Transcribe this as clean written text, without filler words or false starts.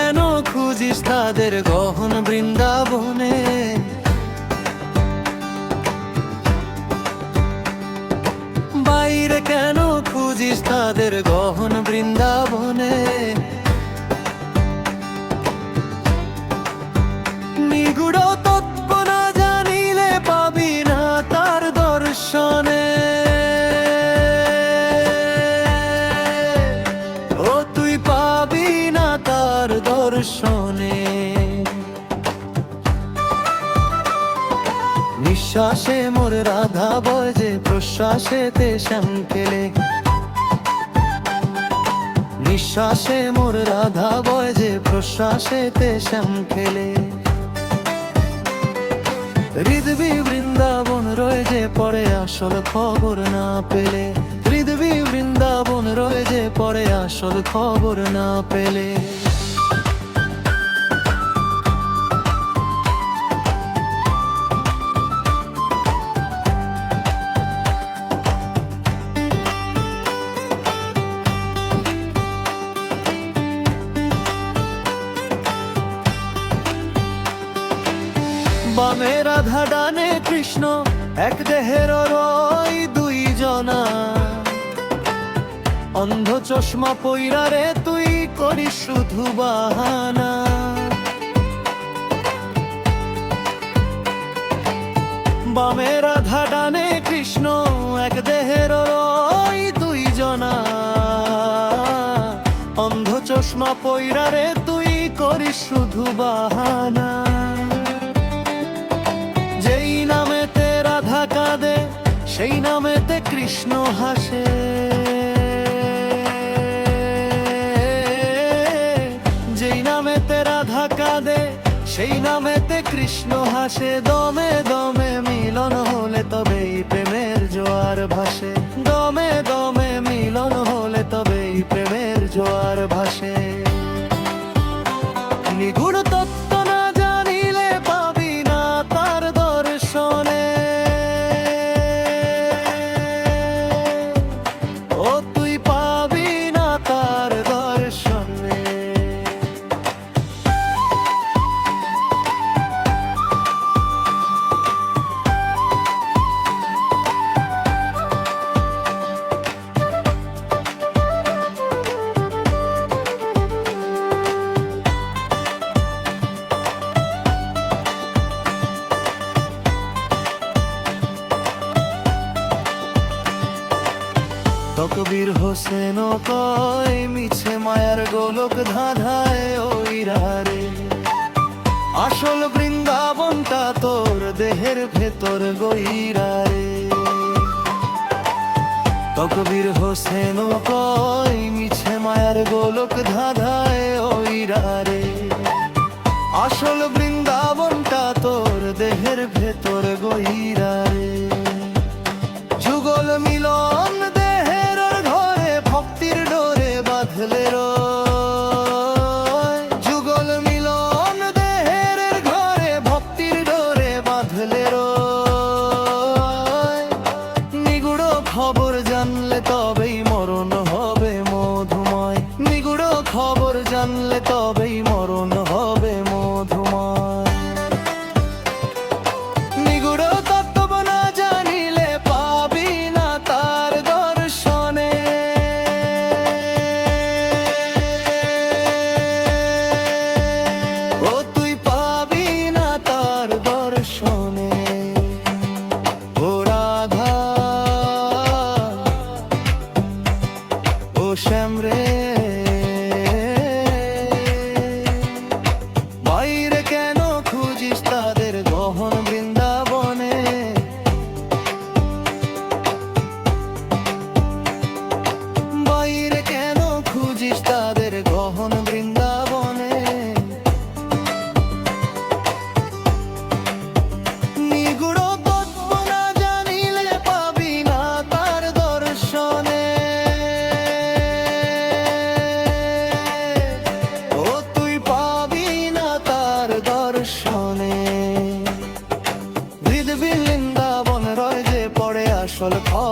কেন খুঁজিস তাদের গহন বৃন্দাবনে? বাইরে কেন খুঁজিস তাদের গহন বৃন্দাবনে? নিগুড় তত্ত্ব না জানিলে পাবি না তার দর্শনে। ও তুই পাবি না তার দর্শনে। নিঃশ্বাসে মোর রাধা বয় যে প্রশ্বাসেতে শ্যাম খেলে। নিঃশ্বাসে মোর রাধা বয় যে প্রশ্বাসেতে শ্যাম খেলে। হৃদবি বৃন্দাবন রয়ে যে পরে আসল খবর না পেলে। হৃদবি বৃন্দাবন রয়ে যে পরে আসল খবর না পেলে। বামে রাধা ডানে কৃষ্ণ এক দেহের রয় দুই জনা। অন্ধ চশমা পইরা রে তুই করিস শুধু বাহানা। বামে রাধা ডানে কৃষ্ণ এক দেহের রয় দুই জনা। অন্ধ চশমা পইরা রে তুই করিস শুধু বাহানা। যেই নামেতে রাধা কাঁদে সেই নামেতে কৃষ্ণ হাসে। যেই নামেতে রাধা কাঁদে সেই নামেতে কৃষ্ণ হাসে। দমে দমে মিলন হলে তবেই প্রেমের জোয়ার ভাসে। দমে দমে মিলন হলে তবেই প্রেমের জোয়ার ভাসে। নিগুড় তত্ত্ব না জানিলে পাবি না তার দর্শনে। ও তুই পাবি না তার দর্শনে। তকবীর হোসেন কয় মিছে মায়ার গোলক ধাঁধায় ওই রে। আসল বৃন্দাবনটা তোর দেহের ভেতর গইরা রে। তকবীর হোসেন কয় মিছে মায়ার গোলক ধাঁধায় ওই রে। আসল বৃন্দাবনটা তোর দেহের ভেতর গইরা রে। যুগল মিলন দেহের ঘরে ভক্তির ডোরে বাঁধলে রয়। যুগল মিলন দেহের ঘরে ভক্তির ডোরে বাঁধলে রয়। নিগুড় খবর জানলে তবেই মরণ হবে মধুময়। নিগুড় খবর জানলে তবেই মরণ হবে মধুময়। নিগুড় তত্ত্ব না জানিলে পাবি না তার দর্শনে। ও তুই পাবি না তার দর্শনে। ও রাধা ও শ্যাম রে, বাইরে কেন খুঁজিস তাদের গহন বৃন্দাবনে? বাইরে কেন খুঁজিস তাদের গহন বৃন্দাবনে? নিগুড় তত্ত্ব না জানিলে পাবি না তার দর্শনে। ও তুই পাবি না তার দর্শনে। হৃদ বৃন্দাবন রয় যে পড়ে আসল খবর